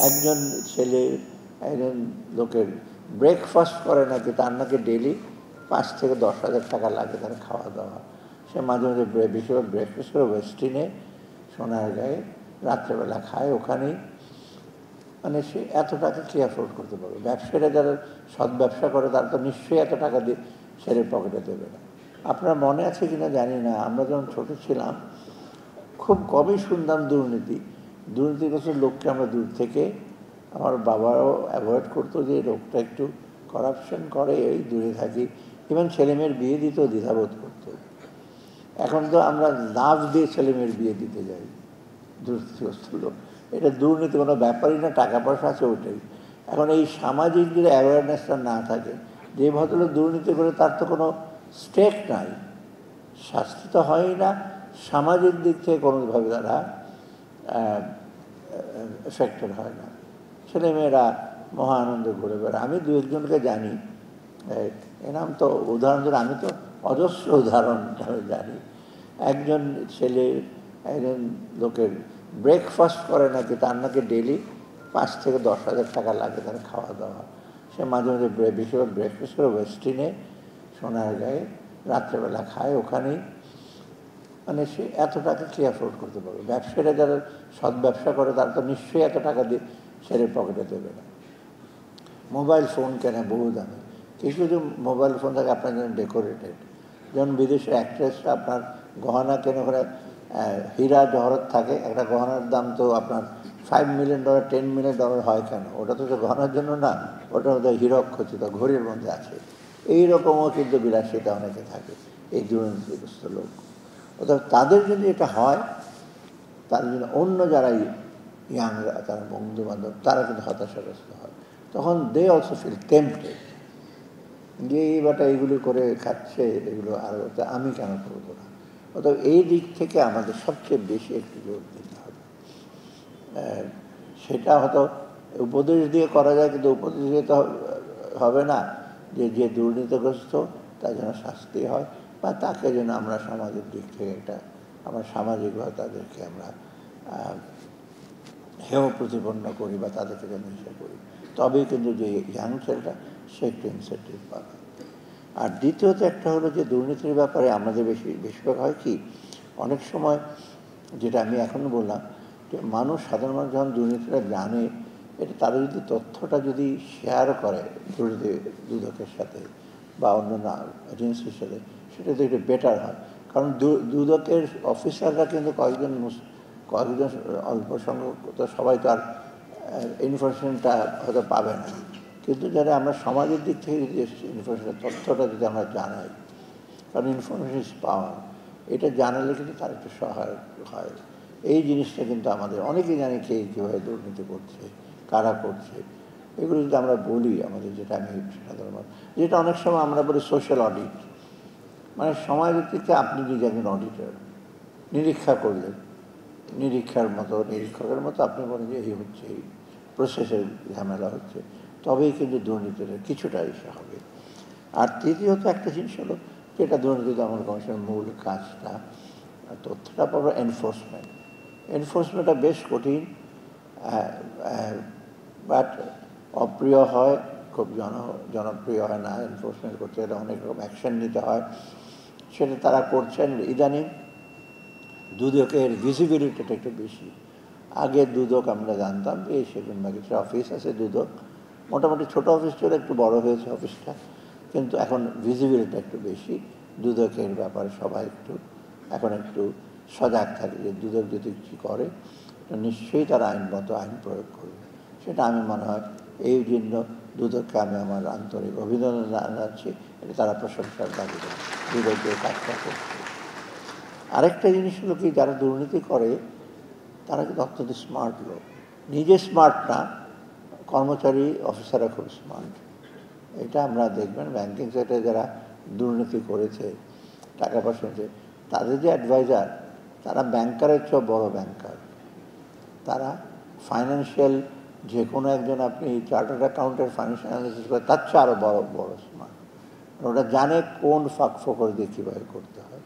একজন ছেলে একজন লোকের ব্রেকফাস্ট করে নাকি, তার নাকি ডেলি 5 থেকে 10,000 টাকা লাগে তার খাওয়া দাওয়া। সে মাঝে মাঝে বেশিরভাগ ব্রেকফাস্ট করে ওয়েস্টিনে সোনারগাঁয়ে রাত্রেবেলা খায় ওখানেই। মানে সে এত টাকা কি অ্যাফোর্ড করতে পারবে? ব্যবসায়ীরা যারা সৎ ব্যবসা করে তারা তো নিশ্চয়ই এত টাকা দিয়ে ছেলের পকেটে দেবে না। আপনার মনে আছে কিনা জানি না, আমরা যখন ছোট ছিলাম খুব কমই শুনতাম দুর্নীতিগ্রস্ত লোককে আমরা দূর থেকে, আমার বাবাও অ্যাভয়েড করতো যে লোকটা একটু করাপশন করে, এই দূরে থাকি। ইভেন ছেলেমেয়ের বিয়ে দিতেও দ্বিধাবোধ করতো। এখন তো আমরা লাভ দিয়ে ছেলেমেয়ের বিয়ে দিতে যাই দুর্নীতিগ্রস্ত লোক। এটা দুর্নীতি কোনো ব্যাপারই না, টাকা পয়সা আছে ওটাই। এখন এই সামাজিক যদি অ্যাওয়ারনেসটা না থাকে, যে ভদ্রলোক দুর্নীতি করে তার তো কোনো স্টেক নাই, শাস্তি তো হয়ই না, সামাজিক দিক থেকে কোনোভাবে তারা এফেক্টেড হয় না। ছেলেমেয়েরা মহা আনন্দে ঘুরে বেড়ায়। আমি দু একজনকে জানি, এনাম তো উদাহরণ ধরে আমি তো অজস্র উদাহরণ জানি। একজন ছেলে একজন লোকের ব্রেকফাস্ট করে নাকি, তার নাকি ডেলি 5 থেকে 10,000 টাকা লাগে তার খাওয়া দাওয়া। সে মাঝে মাঝে বেশিরভাগ ব্রেকফাস্ট করে ওয়েস্টিনে সোনারগাঁয়ে রাত্রেবেলা খায় ওখানেই। মানে সে এত টাকা কি অ্যাফোর্ড করতে পারবে? ব্যবসায়ীরা যারা সৎ ব্যবসা করে তারা তো নিশ্চয়ই এত টাকা দিয়ে ছেলের পকেটে দেবে না। মোবাইল ফোন কেনে বহু দামে, কিছু কিছু মোবাইল ফোন থাকে আপনার জন্য ডেকোরেটেড। যেমন বিদেশের অ্যাক্ট্রেসরা আপনার গহনা কেনে, ওখানে হীরা জহরত থাকে, একটা গহনার দাম তো আপনার $5 মিলিয়ন $10 মিলিয়ন হয় কেন? ওটা তো গহনার জন্য না, ওটার মধ্যে হীরক খচিত ঘড়ির মধ্যে আছে। এইরকমও কিন্তু বিলাসিতা অনেকে থাকে এই দুর্নীতিগ্রস্ত লোক। অর্থাৎ তাদের যদি এটা হয়, তার জন্য অন্য যারা ইয়াংরা, তারা বন্ধু বান্ধব, তারা কিন্তু হতাশাগ্রস্ত হয়। তখন দে অলসো ফিল টেম্পটেড যে এই বাটা এইগুলি করে খাচ্ছে, এগুলো আরও আমি কেন করবো না। অর্থাৎ এই দিক থেকে আমাদের সবচেয়ে বেশি একটু জোর দিতে হবে। সেটা হয়তো উপদেশ দিয়ে করা যায়, কিন্তু উপদেশ দিয়ে তো হবে না যে যে দুর্নীতিগ্রস্ত তার যেন শাস্তি হয়, বা তাকে যেন আমরা সমাজের দিক থেকে একটা আমরা সামাজিকভাবে তাদেরকে আমরা হেয় প্রতিপন্ন করি বা তাদেরকে যেন ইসে করি, তবেই কিন্তু যে ইয়াং ছেলেটা সে একটু ইনসেন্টিভ পাবে। আর দ্বিতীয়ত একটা হলো যে দুর্নীতির ব্যাপারে আমাদের বেশিরভাগ হয় কি, অনেক সময় যেটা আমি এখনও বললাম যে মানুষ, সাধারণ মানুষ যখন দুর্নীতিটা জানে, এটা তারা যদি তথ্যটা যদি শেয়ার করে দুর্নীতি দুদকের সাথে বা অন্যান্য এজেন্সির সাথে, সেটা তো একটু বেটার হয়। কারণ দুদকের অফিসাররা কিন্তু কয়েকজন অল্প সংখ্যক, তো সবাই তো আর ইনফরমেশনটা হয়তো পাবে না, কিন্তু যারা আমরা সমাজের দিক থেকে যদি ইনফরমেশন তথ্যটা যদি আমরা জানাই, কারণ ইনফরমেশন ইজ পাওয়ার, এটা জানালে কিন্তু তার একটু সহায়ক হয়। এই জিনিসটা কিন্তু আমাদের অনেকেই জানি কে কীভাবে দুর্নীতি করছে, কারা করছে, এগুলো যদি আমরা বলি আমাদের, যেটা আমি সাধারণত, যেটা অনেক সময় আমরা বলি সোশ্যাল অডিট, মানে সমাজের থেকে আপনি নিজে একজন অডিটর, নিরীক্ষা করলেন, নিরীক্ষকের মতো আপনি বলেন যে এই হচ্ছে, এই প্রসেসের ঝামেলা হচ্ছে, তবেই কিন্তু দুর্নীতির কিছুটা এসে হবে। আর তৃতীয়ত একটা জিনিস হলো, যেটা দুর্নীতি দমন কমিশনের মূল কাজটা, তথ্যটা পাবো এনফোর্সমেন্টটা বেশ কঠিন, বাট অপ্রিয় হয়, খুব জনপ্রিয় হয় না। এনফোর্সমেন্ট করতে গেলে অনেক রকম অ্যাকশন নিতে হয়, সেটা তারা করছেন। ইদানিং দুদকের ভিজিবিলিটিটা একটু বেশি। আগে দুদক আমরা জানতাম যে সেগুনবাগির অফিস আছে, দুদক মোটামুটি ছোটো অফিস ছিল, একটু বড় হয়েছে অফিসটা, কিন্তু এখন ভিজিবিলিটি একটু বেশি। দুদকের ব্যাপারে সবাই এখন একটু সজাগ থাকে যে দুদক যদি কী করে নিশ্চয়ই তারা আইনগত আইন প্রয়োগ করবে। সেটা আমি মনে হয় এই জন্য দুদককে আমি আমার আন্তরিক অভিনন্দন জানাচ্ছি। এটা তারা প্রশংসার দাবি দুদকের কাজটা করছে। আরেকটা জিনিস হলো কি, যারা দুর্নীতি করে তারা কিন্তু অত্যন্ত স্মার্ট লোক। নিজে স্মার্ট না, কর্মচারী অফিসাররা খুব স্মার্ট। এটা আমরা দেখবেন ব্যাংকিং সেক্টরে যারা দুর্নীতি করেছে, টাকা পয়সা নিয়েছে, তাদের যে অ্যাডভাইজার, তারা ব্যাংকারের চেয়ে বড় ব্যাংকার। তারা ফাইন্যান্সিয়াল, যে কোনো একজন আপনি চার্টার্ড অ্যাকাউন্টের ফাইন্যান্সিয়াল অ্যানালিসিস করে তার চেয়ে আরও বড় স্মার্ট। ওটা জানে কোন ফাঁক ফোকর দিয়ে কীভাবে করতে হয়।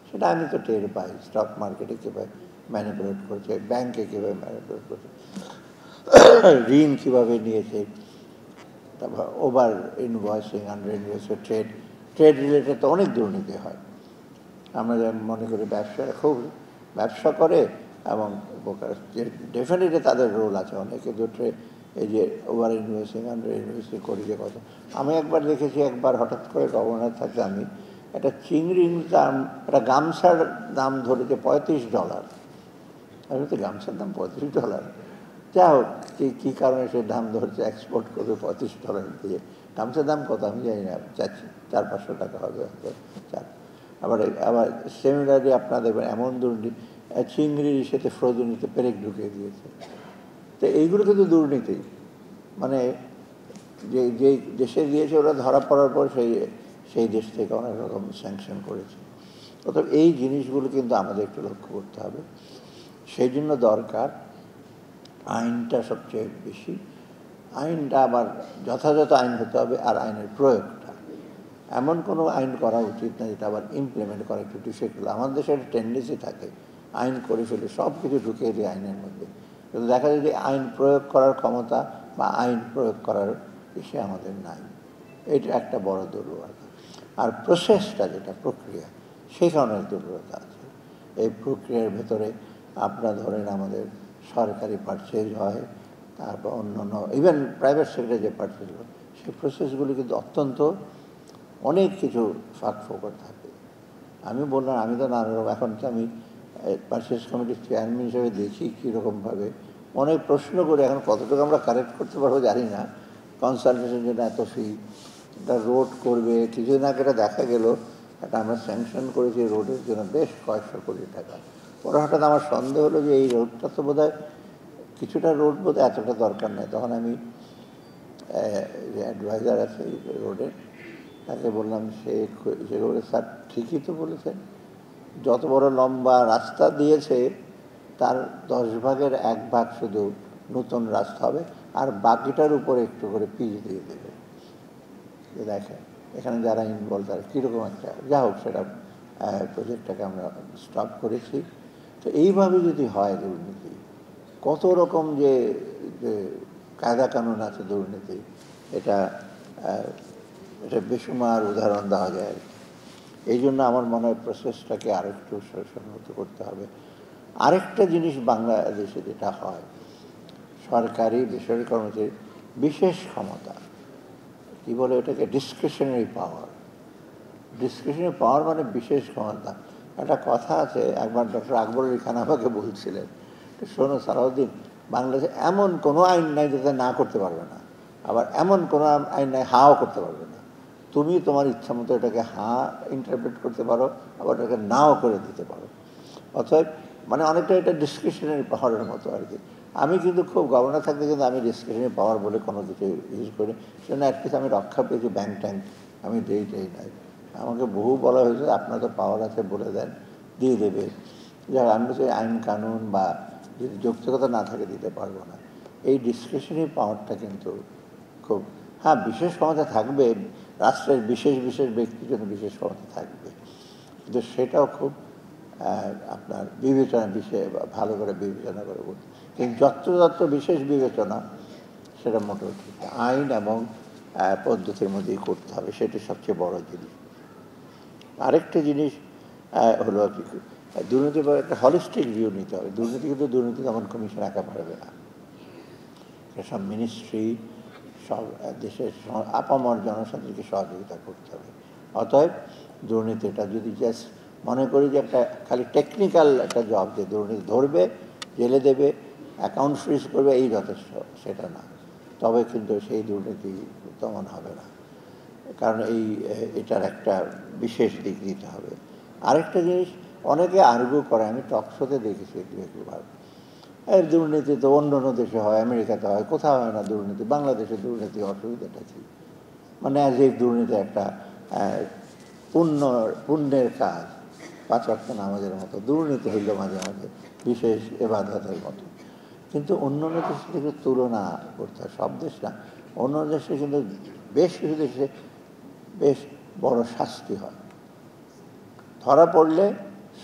সেটা আমি তো টের পাই, স্টক মার্কেটে কীভাবে ম্যানিপুলেট করছে, ব্যাংকে কীভাবে ম্যানিপুলেট করছে। ঋণ কীভাবে নিয়েছে, তারপর over invoicing, under invoicing, trade related তো অনেক দুর্নীতি হয়। আমরা যেমন মনে করি ব্যবসায়ীরা খুব ব্যবসা করে এবং ডেফিনেটলি তাদের রোল আছে অনেক, কিন্তু এই যে ওভার ইনভয়েসিং, আন্ডার ইনভয়েসিং করি যে কথা। আমি একবার দেখেছি, একবার হঠাৎ করে গভর্নর থাকতে আমি একটা চিংড়ির দাম, একটা গামছার দাম ধরেছে $35। আমি তো গামছার দাম $35, যা হোক কী কারণে সে দাম ধরছে, এক্সপোর্ট করবে $35 দিয়ে। গামছার দাম কত আমি জানি না, চাচ্ছি 400-500 টাকা হবে হয়তো। আবার আবার সেমিনারে আপনারা দেখবেন এমন দুর্নীতি, চিংড়ির সাথে ফ্রোজেনিতে পেরেক ঢুকিয়ে দিয়েছে। তো এইগুলো কিন্তু দুর্নীতি, মানে যে দেশে দিয়েছে ওরা ধরা পড়ার পর সেই দেশ থেকে অনেক রকম স্যাংশন করেছে। অর্থাৎ এই জিনিসগুলো কিন্তু আমাদের একটু লক্ষ্য করতে হবে। সেই জন্য দরকার আইনটা সবচেয়ে বেশি, আইনটা আবার যথাযথ আইন হতে হবে, আর আইনের প্রয়োগটা এমন কোনো আইন করা উচিত না যেটা আবার ইমপ্লিমেন্ট করা একটু ডিফিকাল্ট। আমাদের দেশে একটা টেন্ডেন্সি থাকে আইন করে ফেলে সব কিছু ঢুকিয়ে দিই আইনের মধ্যে, কিন্তু দেখা যায় যে আইন প্রয়োগ করার ক্ষমতা বা আইন প্রয়োগ করার সে আমাদের নাই। এটা একটা বড় দুর্বলতা। আর প্রসেসটা যেটা প্রক্রিয়া, সেখানে দুর্বলতা আছে। এই প্রক্রিয়ার ভেতরে আপনারা ধরেন আমাদের সরকারি পারচেজ হয়, তারপর অন্য ইভেন প্রাইভেট সেক্টরে যে পারচেজ হয়, সেই প্রসেসগুলি কিন্তু অত্যন্ত অনেক কিছু ফাঁক ফোকর থাকে। আমি বললাম, আমি তো নানা রকম, এখন তো আমি পারচেজ কমিটির চেয়ারম্যান হিসেবে দেখি কীরকমভাবে অনেক প্রশ্ন করে, এখন কতটুকু আমরা কারেক্ট করতে পারবো জানি না। কনসালটেশনের জন্য এত ফি, একটা রোড করবে, কিছুদিন আগে এটা দেখা গেল একটা আমরা স্যাংশন করেছি রোডের জন্য বেশ কয়েকশো কোটি টাকা। পরে হঠাৎ আমার সন্দেহ হলো যে এই রোডটা তো বোধহয় কিছুটা রোড বোধহয় এতটা দরকার নেই। তখন আমি যে অ্যাডভাইজার আছে এই রোডের, তাকে বললাম, সে বলে, স্যার ঠিকই তো বলেছেন, যত বড় লম্বা রাস্তা দিয়েছে তার 10 ভাগের 1 ভাগ শুধু নতুন রাস্তা হবে, আর বাকিটার উপরে একটু করে পিচ দিয়ে দেবে। দেখেন এখানে যারা ইনভলভ তারা কীরকম একটা, যা হোক সেটা প্রজেক্টটাকে আমরা স্টপ করেছি। তো এইভাবে যদি হয় দুর্নীতি, কত রকম যে কায়দা কানুন আছে দুর্নীতি, এটা বেসুমার উদাহরণ দেওয়া যায়। এই জন্য আমার মনে হয় প্রসেসটাকে আরেকটু সন্নত করতে হবে। আরেকটা জিনিস বাংলাদেশে যেটা হয়, সরকারি বেসরকারি কর্মচারী বিশেষ ক্ষমতা, কী বলে ওটাকে, ডিসক্রিশনারি পাওয়ার। ডিসক্রিশনারি পাওয়ার মানে বিশেষ ক্ষমতা। একটা কথা আছে, একবার ডক্টর আকবর আলী খান আমাকে বলছিলেন, শোনো সালাউদ্দিন, বাংলাদেশে এমন কোনো আইন নাই যেটা না করতে পারবে না, আবার এমন কোনো আইন নাই হাও করতে পারবে না। তুমি তোমার ইচ্ছা মতো এটাকে হাঁ ইন্টারপ্রেট করতে পারো, আবার এটাকে নাও করে দিতে পারো। অতএব মানে অনেকটা এটা ডিসক্রিশনারি পাওয়ারের মতো আর কি। আমি কিন্তু খুব গভর্নর থাকতে কিন্তু আমি ডিসক্রিশনারি পাওয়ার বলে কোনো কিছু ইউজ করি, সেজন্য অ্যাটলিস্ট আমি রক্ষা পেয়েছি। ব্যাংক ট্যাঙ্ক আমি দেই নাই। আমাকে বহু বলা হয়েছে আপনার তো পাওয়ার আছে, বলে দেন, দিয়ে দেবে। যারা আমি বলছি আইন কানুন বা যদি যৌক্তিকতা না থাকে দিতে পারবো না। এই ডিসক্রিশনারি পাওয়ারটা কিন্তু খুব, হ্যাঁ বিশেষ ক্ষমতা থাকবে, রাষ্ট্রের বিশেষ বিশেষ ব্যক্তির জন্য বিশেষ ক্ষমতা থাকবে, কিন্তু সেটাও খুব আপনার বিবেচনা বিষয়ে ভালো করে বিবেচনা করে বলতে, কিন্তু যত্রতত্র বিশেষ বিবেচনা সেটা মোটেও ঠিক না। আইন এবং পদ্ধতির মধ্যেই করতে হবে, সেটি সবচেয়ে বড় জিনিস। আরেকটা জিনিস হলো দুর্নীতির পরে একটা হলিস্টিক ভিউ নিতে হবে। দুর্নীতি কিন্তু দুর্নীতি দমন কমিশন একা পারবে না, সব মিনিস্ট্রি, সব দেশের আপামর জনসাধারণকে সহযোগিতা করতে হবে। অতএব দুর্নীতিটা যদি জাস্ট মনে করি যে একটা খালি টেকনিক্যাল একটা জব, যে দুর্নীতি ধরবে, জেলে দেবে, অ্যাকাউন্ট ফ্রিজ করবে, এই যথেষ্ট, সেটা না। তবে কিন্তু সেই দুর্নীতি দমন হবে না, কারণ এটার একটা বিশেষ দিক দিতে হবে। আরেকটা জিনিস অনেকে আর্গু করে, আমি টক শোতে দেখেছি একবার, এর দুর্নীতি তো অন্য অন্য দেশে হয়, আমেরিকাতে হয়, কোথাও হয় না দুর্নীতি, বাংলাদেশে দুর্নীতি, অসুবিধাটা কি? মানে অ্যাজ এই দুর্নীতি একটা পুণ্যের কাজ, 5 ওয়াক্ত নামাজের মতো দুর্নীতি হইল মাঝে মাঝে বিশেষ ইবাদতের মতো। কিন্তু অন্য অন্য দেশের থেকে তুলনা করতে হয়, সব দেশ না, অন্য দেশে কিন্তু বেশ কিছু দেশে বেশ বড় শাস্তি হয়, ধরা পড়লে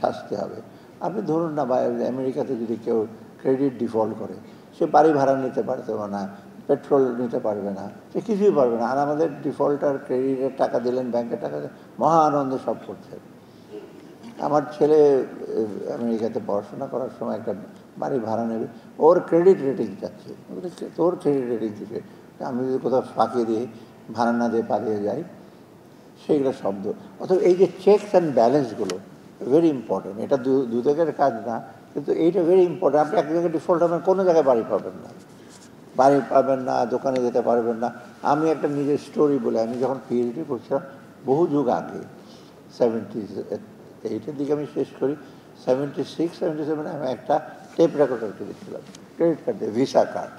শাস্তি হবে। আপনি ধরুন না, বা আমেরিকাতে যদি কেউ ক্রেডিট ডিফল্ট করে, সে বাড়ি ভাড়া নিতে পারতো না, পেট্রোল নিতে পারবে না, সে কিছুই পারবে না। আর আমাদের ডিফল্টার ক্রেডিটের টাকা দিলেন, ব্যাংকের টাকা দিলেন, মহা আনন্দে সব করছেন। আমার ছেলে আমেরিকাতে পড়াশোনা করার সময় একটা বাড়ি ভাড়া নেবে, ওর ক্রেডিট রেটিং চাচ্ছে। তোর ক্রেডিট রেটিং দিচ্ছে, আমি যদি কোথাও ফাঁকি দিয়ে ভাড়া না দিয়ে পালিয়ে যাই, সেইগুলো শব্দ। অথবা এই যে চেকস অ্যান্ড ব্যালেন্সগুলো ভেরি ইম্পর্টেন্ট। এটা দুদিকের কাজ না, কিন্তু এইটা ভেরি ইম্পর্টেন্ট। আপনি এক জায়গায় ডিফল্ট হবেন, কোনো জায়গায় বাড়ি পাবেন না, বাড়ি পাবেন না, দোকানে যেতে পারবেন না। আমি একটা নিজের স্টোরি বলে, আমি যখন পিএইচডি করছিলাম বহু যুগ আগে, 78-এর দিকে আমি শেষ করি, 76-77 আমি একটা টেপ রেকর্ডার কিনেছিলাম, ক্রেডিট কার্ড দিয়ে, ভিসা কার্ড।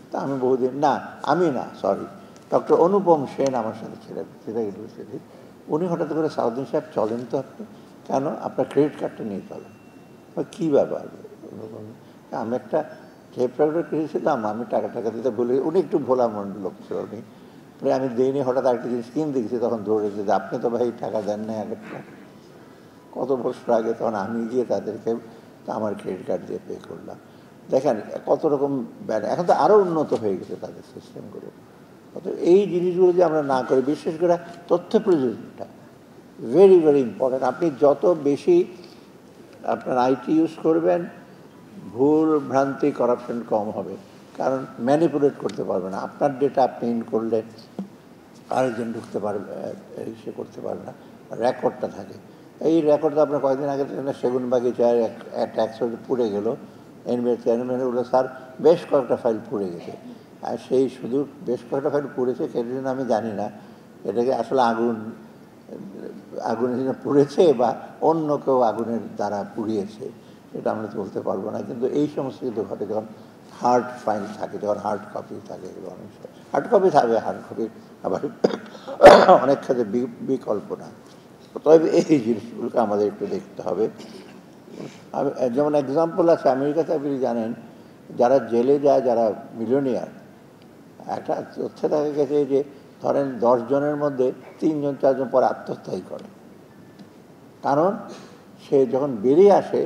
তা আমি বহুদিন, না আমি না, সরি, ডক্টর অনুপম সেন আমার সাথে ছিলেন সেটা ইউনিভার্সিটি। উনি হঠাৎ করে, সাউদ্দিন সাহেব চলেন তো আপনি, কেন আপনার ক্রেডিট কার্ডটা নিয়ে চলেন। কী ব্যাপার? আমি একটা টেপ রেকর্ডার কিনেছিলাম, আমি টাকা দিতে বলি, উনি একটু ভোলা মন লোক ছিল উনি, আমি দিইনি, হঠাৎ আরেকটা জিনিস কিনে দেখছি, তখন ধরেছে যে আপনি তো ভাই টাকা দেন না আগেরটা, কত বছর আগে। তখন আমি গিয়ে তাদেরকে আমার ক্রেডিট কার্ড দিয়ে পে করলাম। দেখেন কত রকম এখন তো আরও উন্নত হয়ে গেছে তাদের সিস্টেমগুলো। অত এই জিনিসগুলো যে আমরা না করি, বিশেষ করে তথ্য প্রযুক্তিটা ভেরি ভেরি ইম্পর্ট্যান্ট। আপনি যত বেশি আপনার আইটি ইউজ করবেন, ভুল ভ্রান্তি করাপশন কম হবে, কারণ ম্যানিপুলেট করতে পারবে না। আপনার ডেটা আপনি ইন করলে আরেকজন ঢুকতে পারবে, সে করতে পারবে না, রেকর্ডটা থাকে। এই রেকর্ডটা আপনার কয়েকদিন আগে সেগুন বাগিচায় ট্যাক্স পুড়ে গেল, চেয়ারম্যান বললো স্যার বেশ কয়েকটা ফাইল পুড়ে গেছে। আর সেই শুধু বেশ কয়েকটা ফাইল পুড়েছে কেন আমি জানি না, এটাকে আসলে আগুনের জন্য পুড়েছে বা অন্য কেউ আগুনের দ্বারা পুড়িয়েছে, সেটা আমরা বলতে পারবো না। কিন্তু এই সমস্ত কিন্তু ঘটে যখন হার্ড ফাইল থাকে, যখন হার্ড কপি থাকে, অনেক হার্ড কপি থাকবে, হার্ড কপি আবার অনেক ক্ষেত্রে বিকল্প না। তবে এই জিনিসগুলোকে আমাদের একটু দেখতে হবে। যেমন এক্সাম্পল আছে, আমেরিকাতে আপনি জানেন যারা জেলে যায়, যারা মিলিয়নিয়ার, একটা তথ্য দেখা গেছে যে ধরেন 10 জনের মধ্যে 3-4 জন পরে আত্মহত্যাই করে। কারণ সে যখন বেরিয়ে আসে,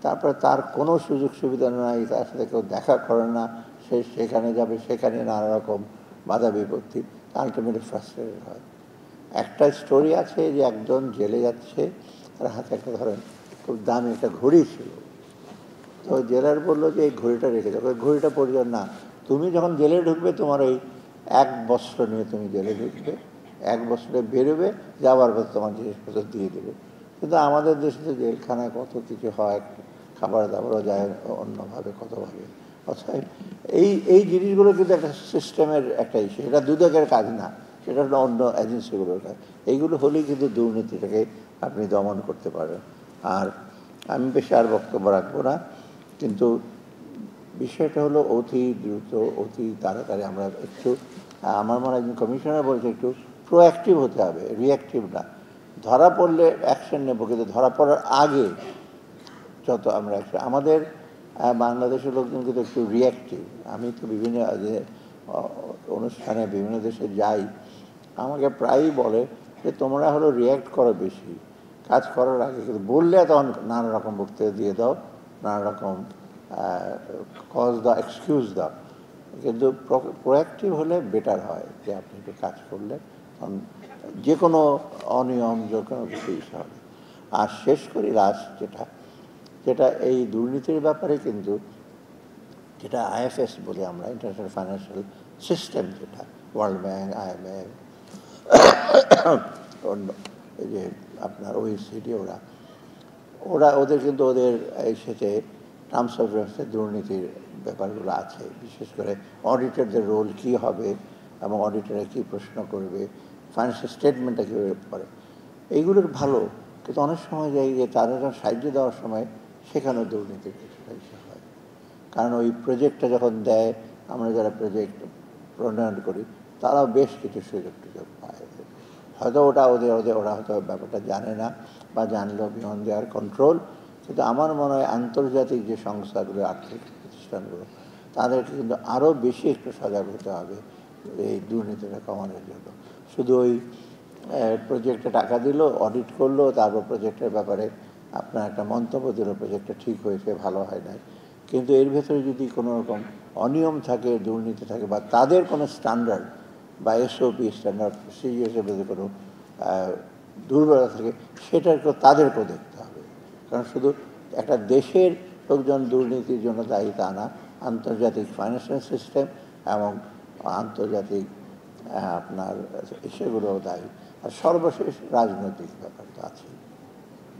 তারপরে তার কোনো সুযোগ সুবিধা নাই, তার সাথে কেউ দেখা করে না, সে সেখানে যাবে, সেখানে নানা রকম বাধা বিপত্তি, আলটিমেটলি ফ্রাস্ট্রেটেড হয়। একটা স্টোরি আছে যে একজন জেলে যাচ্ছে, তার হাতে একটা ধরেন খুব দামি একটা ঘড়ি ছিল। তো জেলার বললো যে এই ঘড়িটা রেখে যাবে, ঘড়িটা পরিজন না, তুমি যখন জেলে ঢুকবে তোমার ওই 1 বস্ত্র নিয়ে তুমি জেলে ঢুকবে, 1 বস্ত্রে বেরোবে, যাওয়ার পর তোমার জিনিসপত্র দিয়ে দেবে। কিন্তু আমাদের দেশে তো জেলখানায় কত কিছু হয়, খাবার দাবারও যায় অন্যভাবে, কতভাবে। অর্থাৎ এই জিনিসগুলো কিন্তু একটা সিস্টেমের একটা ইস্যু, এটা দুদকের কাজ না, সেটা হলো অন্য এজেন্সিগুলোর কাজ। এইগুলো হলেই কিন্তু দুর্নীতিটাকে আপনি দমন করতে পারেন। আর আমি বেশি আর বক্তব্য রাখবো না, কিন্তু বিষয়টা হলো অতি দ্রুত, অতি তাড়াতাড়ি আমরা একটু, আমার মনে হয় একজন কমিশনার বলছে একটু প্রোঅ্যাক্টিভ হতে হবে, রিঅ্যাক্টিভ না। ধরা পড়লে অ্যাকশন নেব, কিন্তু ধরা পড়ার আগে যত আমরা আমাদের বাংলাদেশের লোকজন কিন্তু একটু রিঅ্যাক্টিভ। আমি তো বিভিন্ন অনুষ্ঠানে বিভিন্ন দেশে যাই, আমাকে প্রায়ই বলে যে তোমরা হলো রিঅ্যাক্ট করো বেশি, কাজ করার আগে। কিন্তু বললে তখন নানা রকম বক্তব্য দিয়ে দাও, নানা রকম কজ দাও, এক্সকিউজ দাও। কিন্তু প্রোঅ্যাক্টিভ হলে বেটার হয়, যে আপনি একটু কাজ করলে যে কোনো অনিয়ম, যে কোনো কিছু হবে। আর শেষ করি লাস্ট যেটা এই দুর্নীতির ব্যাপারে, কিন্তু যেটা আইএফএস বলি আমরা, ইন্টারন্যাশনাল ফাইন্যান্সিয়াল সিস্টেম, যেটা ওয়ার্ল্ড ব্যাংক, IMF, অন্য এই যে আপনার OECD, ওদের কিন্তু ওদের এই সাথে টার্মস অফ রেফারেন্সে দুর্নীতির ব্যাপারগুলো আছে। বিশেষ করে অডিটরদের রোল কী হবে এবং অডিটররা কী প্রশ্ন করবে, ফাইন্যান্সিয়াল স্টেটমেন্টটা কীভাবে করে, এইগুলোর ভালো। কিন্তু অনেক সময় যাই যে তারা সাহায্য দেওয়ার সময় সেখানেও দুর্নীতির কিছুটা ইস্যু হয়। কারণ ওই প্রজেক্টটা যখন দেয়, আমরা যারা প্রজেক্ট প্রণয়ন করি তারাও বেশ কিছু সুযোগ পায়। হয়তো ওরা হয়তো ব্যাপারটা জানে না, বা জানলেও বিয়ন্ড দেয়ার কন্ট্রোল। কিন্তু আমার মনে হয় আন্তর্জাতিক যে সংস্থাগুলো, আর্থিক প্রতিষ্ঠানগুলো, তাদেরকে কিন্তু আরও বেশি একটু সজাগ হতে হবে এই দুর্নীতিটা কমানোর জন্য। শুধু ওই প্রজেক্টে টাকা দিল, অডিট করলো, তারপর প্রজেক্টের ব্যাপারে আপনার একটা মন্তব্য দিল, প্রজেক্টটা ঠিক হয়েছে, ভালো হয় নাই, কিন্তু এর ভেতরে যদি কোনো রকম অনিয়ম থাকে, দুর্নীতি থাকে, বা তাদের কোনো স্ট্যান্ডার্ড বা এসওপি স্ট্যান্ডার্ড প্রসিজিয়ারের ভেতরে কোনো দুর্বলতা থাকে, সেটাকেও তাদেরকেও দেখতে হবে। কারণ শুধু একটা দেশের লোকজন দুর্নীতির জন্য দায়ী তা না, আন্তর্জাতিক ফাইন্যান্সিয়াল সিস্টেম এবং আন্তর্জাতিক আপনার সেগুলোও দায়ী। আর সর্বশেষ রাজনৈতিক ব্যাপার তো আছে।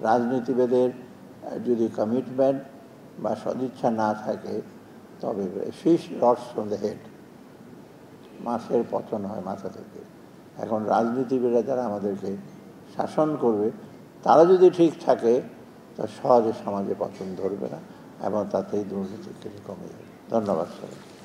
রাজনীতিবিদের যদি কমিটমেন্ট বা সদিচ্ছা না থাকে, তবে ফিশ রটস ফ্রম দ্য হেড, মাছের পতন হয় মাথা থেকে। এখন রাজনীতিবিদরা যারা আমাদেরকে শাসন করবে, তারা যদি ঠিক থাকে, তো সহজে সমাজে পতন ধরবে না এবং তাতেই দুর্নীতি কমে যাবে। ধন্যবাদ সবাই।